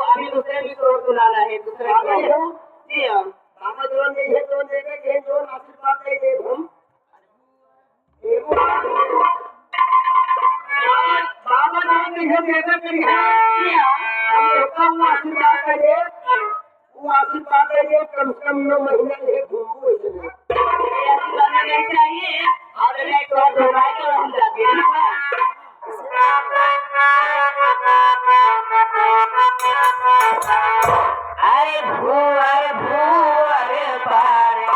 अभी दूसरे भी तोड़ बुलाना है दूसरे जी हाँ बाबा जोन ये जोन देखे ये जोन आशीर्वाद दे दे हम बाबा जोन ये देखे करी है जी हाँ हम होता हूँ आशीर्वाद का ये वो आशीर्वाद दे दे कम से कम 9 महीने ये घूमू इसमें आशीर्वाद नहीं चाहिए और नहीं तो दोबारा तो हम जाके अरे भूअर पारे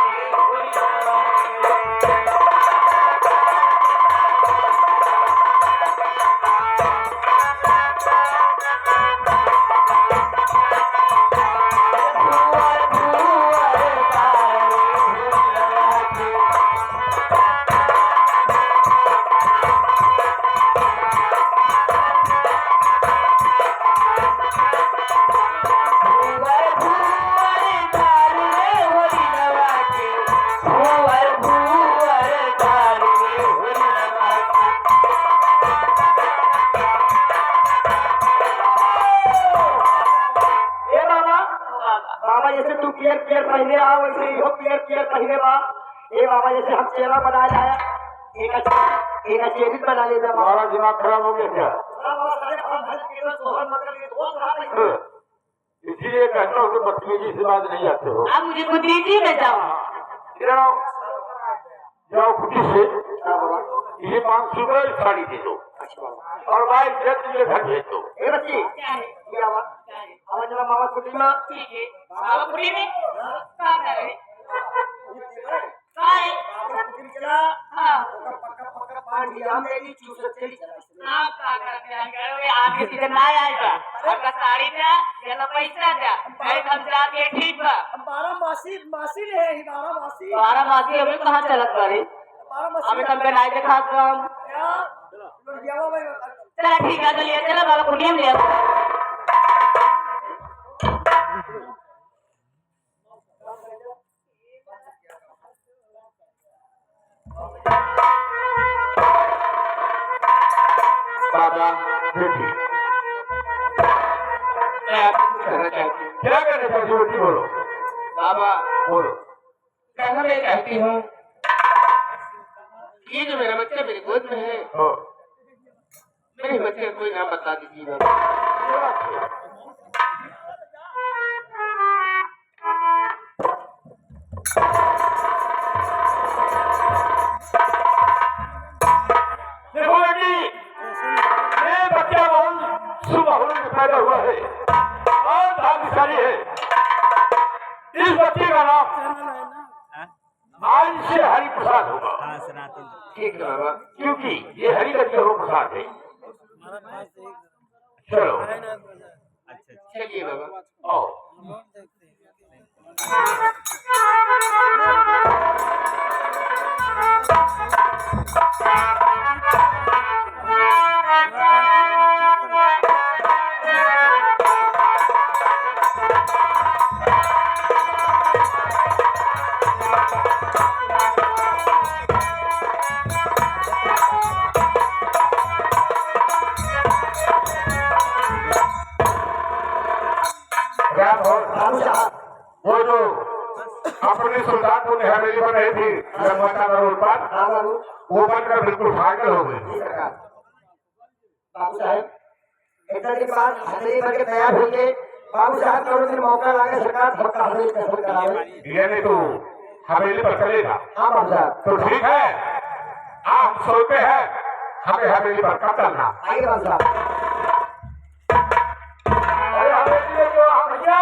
पियर पहने आ वैसे इहो पियर पहने बा ए बाबा जैसे हम चेहरा बना लाया एक चेहरी बना ले हमारा दिमाग खराब हो गया क्या? इसीलिए कहता हूँ कि बदतमीजी से बात नहीं आते हो। आप मुझे कुटीजी में जाओ जाओ कुटी से ये 500 रुपये साड़ी दे दो और भाई तुझे घर भेज दो। बच्ची क्या बात जरा मामा कुटी में ठीक है बाबा कुटी में क्या करे काय बाबा कुटी चला हां पक्का पांडिया मेरी चूस चली हां का करते हैं आगे सीजन ना आएगा और साड़ी का या पैसा का अरे हम जाके ठीक बा 12 मासी ले है 12 मासी अभी कहां चलत करे 12 मासी अभी कम पे नहीं देखा हम चला ठीक है चलिए चलो बाबा कुटी में ले बाबा बेटी क्या करना चाहती हो बोलो। बाबा बोलो। कहना मैं चाहती हूँ ये जो मेरा बच्चा मेरे गोद में है मेरे बच्चे को कोई नाम बता दीजिएगा। देखो बेटी ये बच्चा बहुत सुबह पैदा हुआ है और भाग्यशाली है। इस बच्चे का नाम आज से हरि प्रसाद होगा। ठीक है बाबा क्योंकि ये हरि का जो प्रसाद है। चलो चलिए बाबा आओ। वो जो अपने सुल्तानपुर ने हवेली बनाई थी रंगमाता रोड पर वो बनकर बिल्कुल फाइनल हो गई। बाबू साहब इधर के पास हवेली बन के तैयार हो गए। बाबू साहब थोड़े दिन मौका लागे सरकार धक्का हवेली कैसे करावे ये नहीं तो हवेली पर चलेगा। हाँ बाबू साहब तो ठीक है आप सोचते हैं हमें हवेली पर कब चलना। आइए बाबू साहब हवेली में जो भैया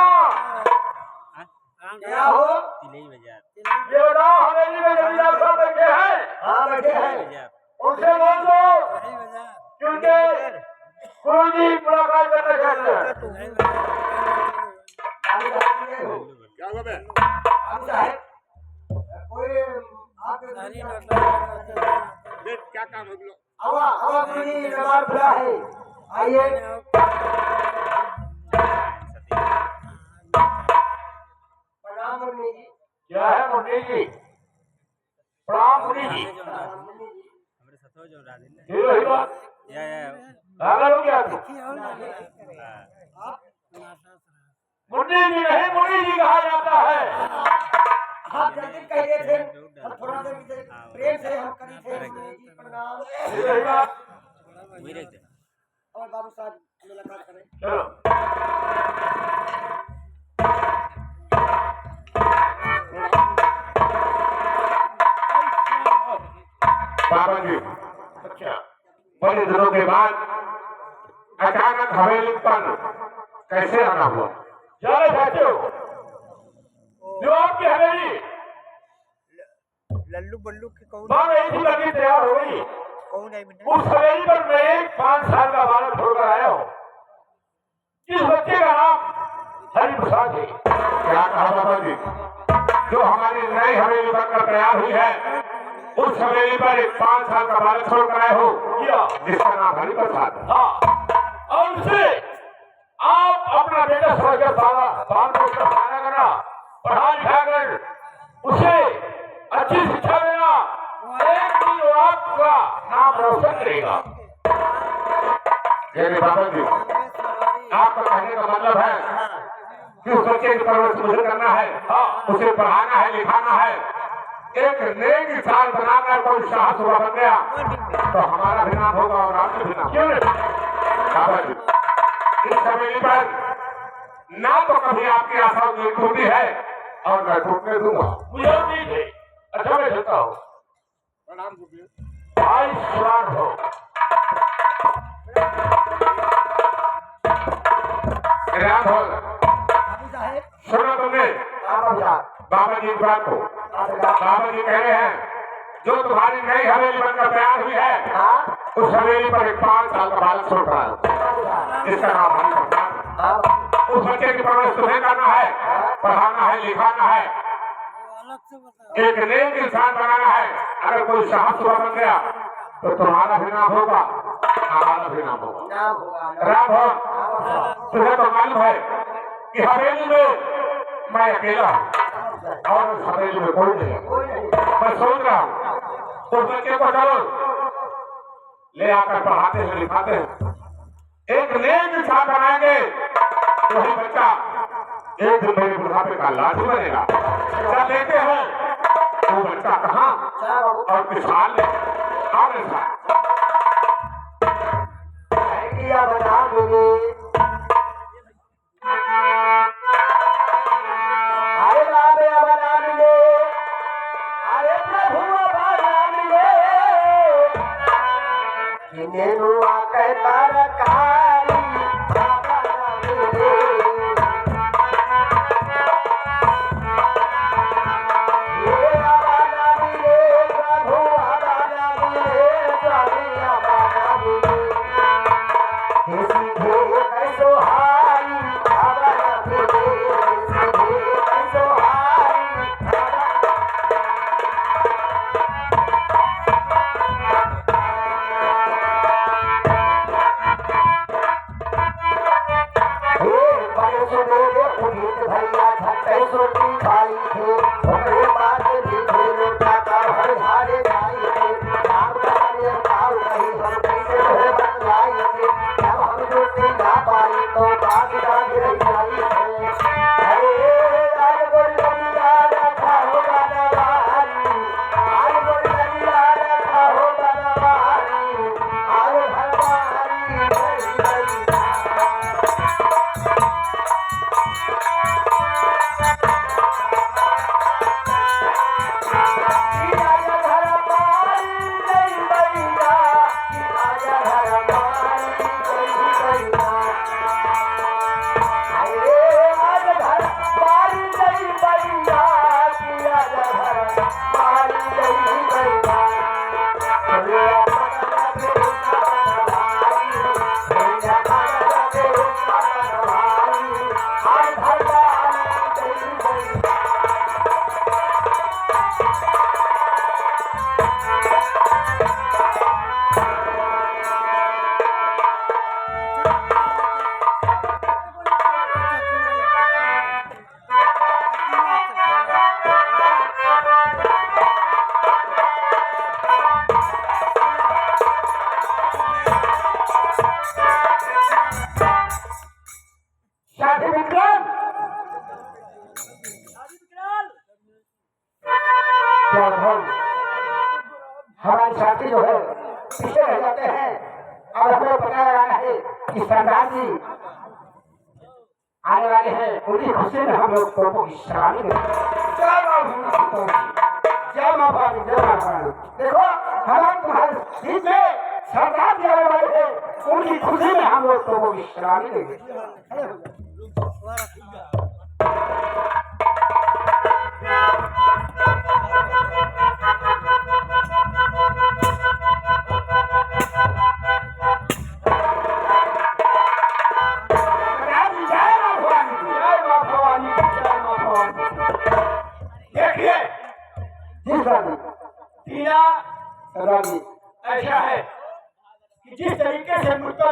क्या हो? ये बताओ हवेली में जमींदार साहब बैठे हैं? हाँ बैठे हैं। उनसे बोल दो क्योंकि गुरुजी मुलाकात करना चाहते हैं। क्या हुआ बे? आप साहब कोई क्या काम हो गया? हवा हवा गुरुजी दरबार खुला है, आइए। प्रणाम मुनि जी। क्या है मुनि जी? प्रणाम मुनि जी। हीरो हीरो पागल हो गया तू? मुनि जी नहीं, मुनि जी कहा जाता है। आप जल्दी कह रहे थे, हम थोड़ा देर से प्रेम से हम करी थे। मुनि जी प्रणाम। हीरो हीरो और बाबू साहब मुलाकात करें। चलो। बाबा जी, अच्छा, बड़े दिनों के बाद अचानक हवेली पर कैसे आना हुआ? जाने चाहते हो जो आपकी हवेली लल्लू बल्लू की कौन मानो एक ही लगी तैयार हो गई। कौन है बेटा? उस हवेली पर मैं एक 5 साल का बालक छोड़कर आया हूँ। इस बच्चे का नाम हरि प्रसाद है। क्या कहा बाबा जी? जो हमारी नई हवेली बनकर तैयार हुई है, उस हवेली पर एक 5 साल का बालक छोड़कर आए हो जिसका नाम हरि प्रसाद है। हाँ, और उससे आप अपना बेटा समझकर बाल को पढ़ाना करना, पढ़ा लिखा कर उसे अच्छी शिक्षा देना, एक दिन वो आपका नाम रोशन करेगा। मेरे बाबा जी, आपका कहने का मतलब है कि उस बच्चे की परवरिश मुझे करना है, उसे पढ़ाना है, लिखाना है। एक नेक इंसान बनाकर कोई शाह सुबह बन गया तो हमारा भी नाम होगा और आपका भी नाम। क्यों नहीं बाबा जी? इस हवेली पर ना तो कभी आपकी आशा नहीं टूटी है और मैं टूटने दूंगा। मुझे उम्मीद है। अच्छा मैं चलता हूँ। प्रणाम गुरुदेव। भाई सुरान हो। राम हो। बाबू साहब सुनो तुमने बाबा जी की बात को। बाबा जी कह रहे हैं जो तुम्हारी नई हवेली बनकर तैयार हुई है, उस हवेली पर एक 5 साल का बालक छोड़ रहा है, इसका नाम हरि प्रसाद है। उस बच्चे की परवरिश तुम्हें करना है, पढ़ाना है, लिखाना है, एक नेक इंसान बनाना है। अगर कोई शाह सुबह बन गया तो तुम्हारा भी नाम होगा, हमारा भी नाम होगा। राम हो। तुम्हें तो मालूम है कि हवेली में मैं अकेला हूँ और उस हवेली में कोई नहीं है। मैं सोच रहा हूँ उस बच्चे को चलो ले आकर पढ़ाते हैं, लिखाते हैं, एक नेक इंसान बनाएंगे। वही बच्चा एक दिन मेरे बुढ़ापे का लाठी बनेगा। क्या लेते हैं वो बच्चा कहाँ और किस हाल में? और ऐसा आइडिया बना दोगे। अरे बाबे बना दोगे, अरे प्रभु बना दोगे, जिन्हें हुआ कहता रकारी बना दोगे। ये बना दोगे प्रभु बना दोगे, स्वामी बना दोगे। कैसो हारी बना दोगे, कैसो हारी भैया झटके सोटी खाई थे, ओकरे बाद भी ढेरों टाका हर हारे जाई थे। नाम कहने पाऊ नहीं हम कैसे हो बतलाई थे, जब हम रोटी ना पाई तो बाग डाग रह जाई थे। अरे आज बोल लंबा रखा हो बनवारी, आज बोल लंबा रखा हो बनवारी, आज भगवानी भई भई। साथी जो है पीछे रह जाते हैं और हमें पता लगाना है कि सरदार जी आने वाले हैं। उनकी खुशी में हम लोग तोपों की सलामी दें। जय मां भवानी, जय मां भवानी। देखो हमारे तुम्हारे बीच में सरदार जी आने वाले हैं, उनकी खुशी में हम लोग तोपों की सलामी देंगे। ऐसा है कि जिस तरीके से मुझको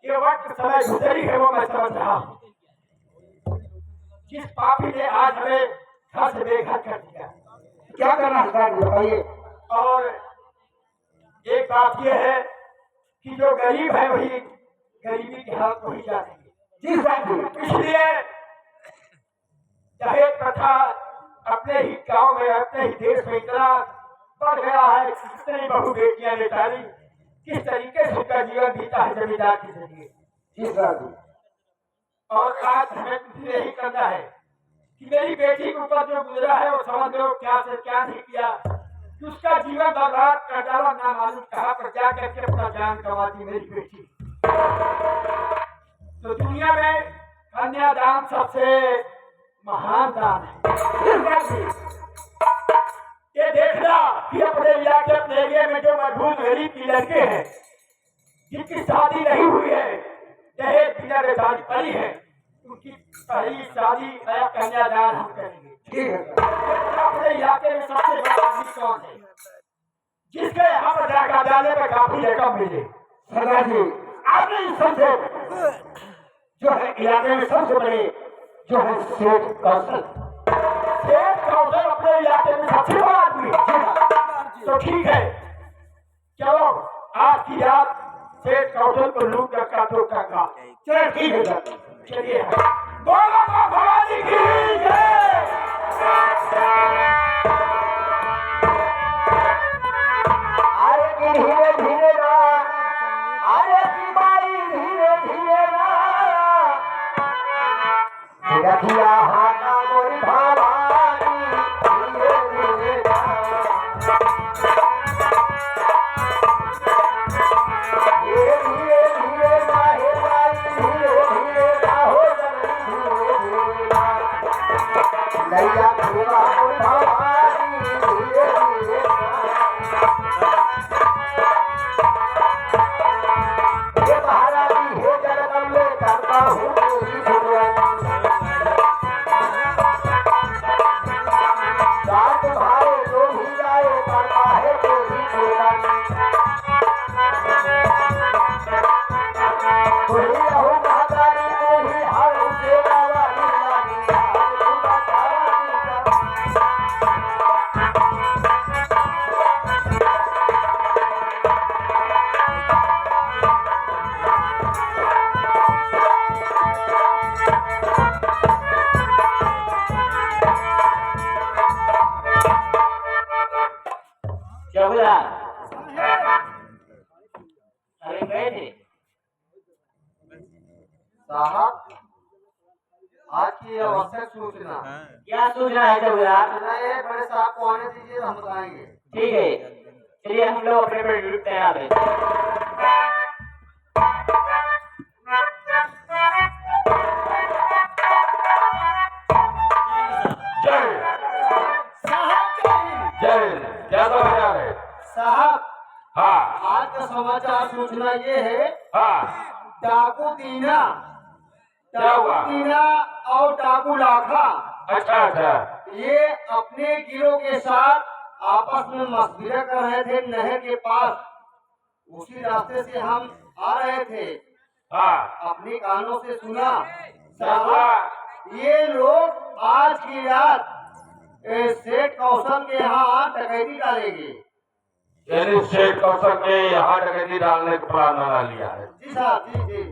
ये वक्त समय गुजरी है वो मैं समझ रहा हूँ। जिस पापी ने आज हमें घर से बेघर कर दिया, क्या करना है बताइए। और एक बात ये है कि जो गरीब है वही गरीबी की हालत वही जाएगी। इसलिए दहेज प्रथा अपने ही गांव में, अपने ही देश में इतना बढ़ गया है। कितनी बहु बेटियां बेचारी किस तरीके से उनका जीवन बीता है जमींदार की जिंदगी। और आज हमें यही करना है कि मेरी बेटी के ऊपर जो गुजरा है वो समझ लो क्या से क्या नहीं किया, उसका जीवन बर्बाद कर डाला। ना मालूम कहाँ पर जा करके अपना जान गंवा दी मेरी बेटी। तो दुनिया में कन्यादान सबसे महान दान है। ये देखना कि अपने इलाके, अपने एरिया में जो मजबूत गरीब की लड़के हैं जिनकी शादी नहीं हुई है, दहेज बिना बेदारी पड़ी है, उनकी पहली शादी या कन्यादान हम करेंगे। अपने इलाके में सबसे बड़ा आदमी कौन है जिसके यहाँ पर जाकर डाले में काफी रकम मिले? सरदार जी आपने सबसे जो है इलाके में सबसे बड़े जो है सेठ कौशल अपने इलाके में सबसे बड़ा आदमी। तो ठीक है, चलो आज की रात सेठ कौशल को लूट कर काटो का काम। चलो ठीक है, चलिए। बोलो मां भवानी की जय। अरे धीरे धीरे ना, अरे बीमारी धीरे धीरे ना, रखिया हाथा मोरी भवानी धीरे धीरे ना, धीरे धीरे ना हे माई धीरे धीरे ना हो जननी धीरे धीरे ना, नैया खुला भवानी धीरे धीरे ना, हे महारानी हे जगदम्बे करता हूँ तेरी सुमिरन, रात भारे जो भी जाए करता है तेरी पूरन, कोई रहू महादारी कोई हारू सेवा वाली रानी हारू बतावानी का। चौकीदार अरे गए थे साहब आज की आवश्यक सूचना। क्या सूचना है चौकीदार? सूचना ये बड़े साहब को आने दीजिए, हम बताएंगे। ठीक है, चलिए हम लोग अपने पे ड्यूटी तैयार हैं। साहब हाँ आज का समाचार सूचना ये है, हाँ डाकू दीना, क्या हुआ? डाकू दीना और डाकू लाखा अच्छा अच्छा ये अपने गिरोह के साथ आपस में मशविरा कर रहे थे नहर के पास। उसी रास्ते से हम आ रहे थे, हाँ अपने कानों से सुना। साहब ये लोग आज की रात सेठ कौशल के यहाँ डकैती डालेंगे। यानी शेख कौशल के यहाँ डकैती डालने का प्लान बना लिया है। जी साहब, जी जी।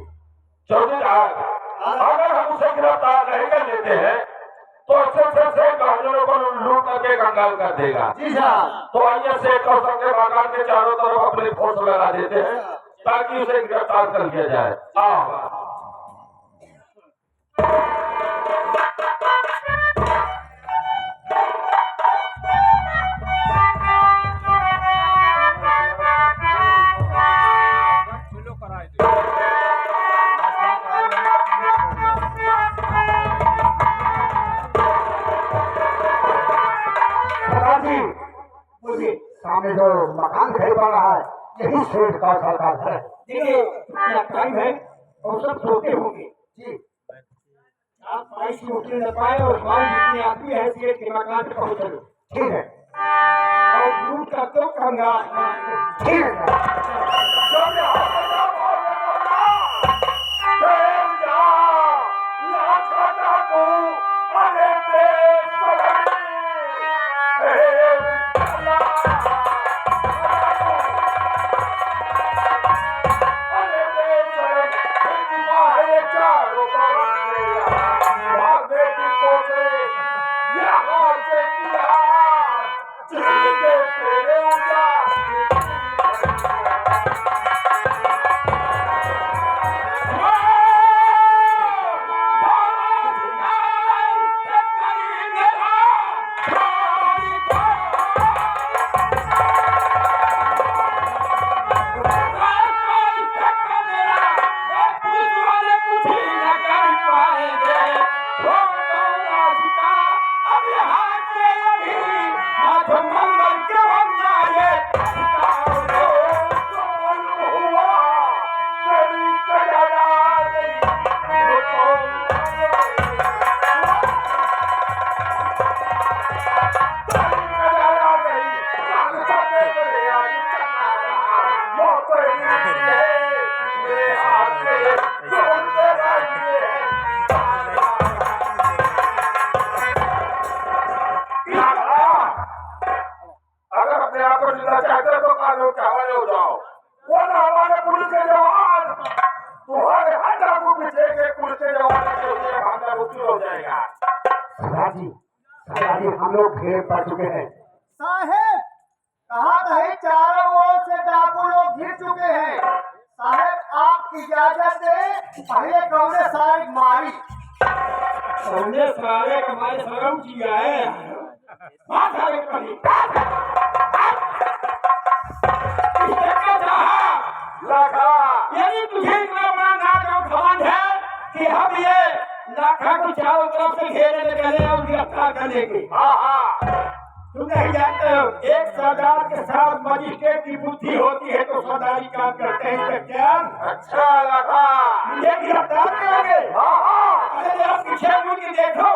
चौकीदार अगर हम उसे गिरफ्तार नहीं कर लेते हैं तो शेख महाजनों को लूट करके कंगाल कर देगा। जी साहब। तो आइए से कौशल के मकान के चारों तरफ अपनी फोर्स लगा देते हैं ताकि उसे गिरफ्तार कर लिया जाए। आओ। सामने जो मकान दिखाई पड़ रहा है यही सेठ कौशल का घर है। देखिए क्या टाइम है और सब सोते होंगे। जी आप बाइक से उठ न पाए और हमारी जितनी आदमी है सेठ के मकान पे पहुंच लो। ठीक है। और दूध का तो कंगाल। ठीक है। हम लोग घेर पड़ चुके हैं। साहेब कहा नहीं चारों ओर से डाकू लोग घिर चुके हैं। साहेब आप इजाजत दे पहले कौने सारी मारी। हमने सारे हमारे शर्म किया है। सारे पड़ी यदि तुझे इतना बड़ा नाटक घमंड है कि हम ये लाखा को चारों तरफ से घेरे निकले और गिरफ्तार कर लेंगे। तुम नहीं जानते हो एक सरदार के साथ मजिस्ट्रेट की बुद्धि होती है तो सरदारी काम करते हैं क्या? अच्छा लगा। मुझे गिरफ्तार करोगे? अरे आप पीछे मुड़ के देखो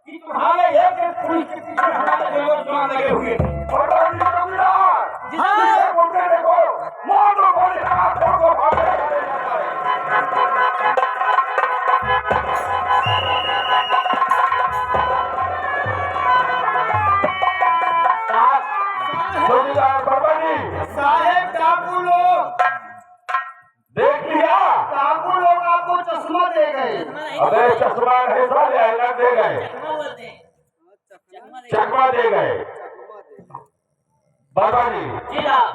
कि तुम्हारे एक पुलिस के पीछे हमारे जवान लगे हुए हैं। देखो मोटो बोले साहेब डाकू लोग देख लिया। डाकू लोग आपको चश्मा दे गए। अबे चश्मा नहीं साले आईना दे गए, चकमा दे गए। बाबा जी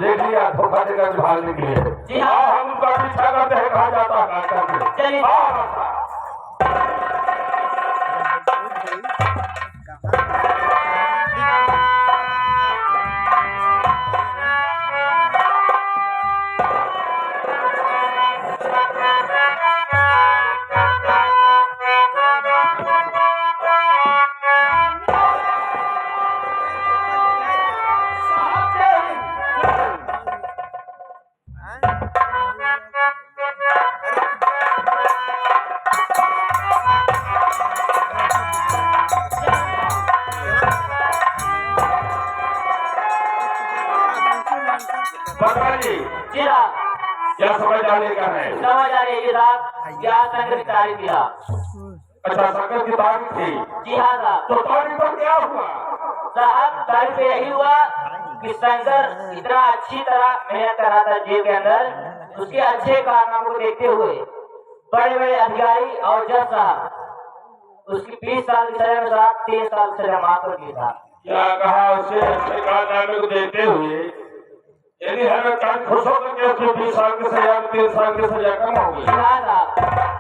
देख लिया धोखा देकर भागने के लिए। जी हाँ। हम उनका पीछा करते हैं कहा जाता है। चलिए जी हाँ। क्या समझ आने का है? समझ आ रही है साहब। क्या संघ की तारीख दिया? अच्छा संकट की तारीख थी। जी हाँ साहब। तो तारीख पर क्या हुआ? साहब तारीख पे यही हुआ कि शंकर इतना अच्छी तरह मेहनत कर रहा था जेल के अंदर। उसके अच्छे कारनामों को देखते हुए बड़े बड़े अधिकारी और जज साहब उसकी 20 साल की सजा के साथ 3 साल सजा माफ कर दिया था। क्या कहा उसे नामे को देते हुए यदि हमें कान खुश होकर के उसको 20 साल की सजा 3 साल की सजा कम होगी।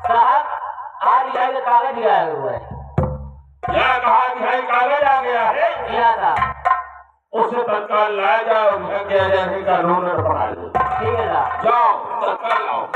साहब आज यह कागज दिया हुआ है। क्या कहा कि भाई कागज आ गया है, उसे तत्काल लाया जाओ और किया जाए कानून में पढ़ा दो। ठीक है साहब। जाओ तत्काल लाओ।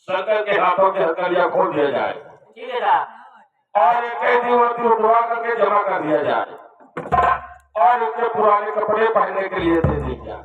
शंकर के हाथों की हथकड़ियां खोल दिया जाए। ठीक है साहब। और एक कैदी वर्दी उठवा करके जमा कर दिया जाए और उनके पुराने कपड़े पहनने के लिए दे दिए जाए।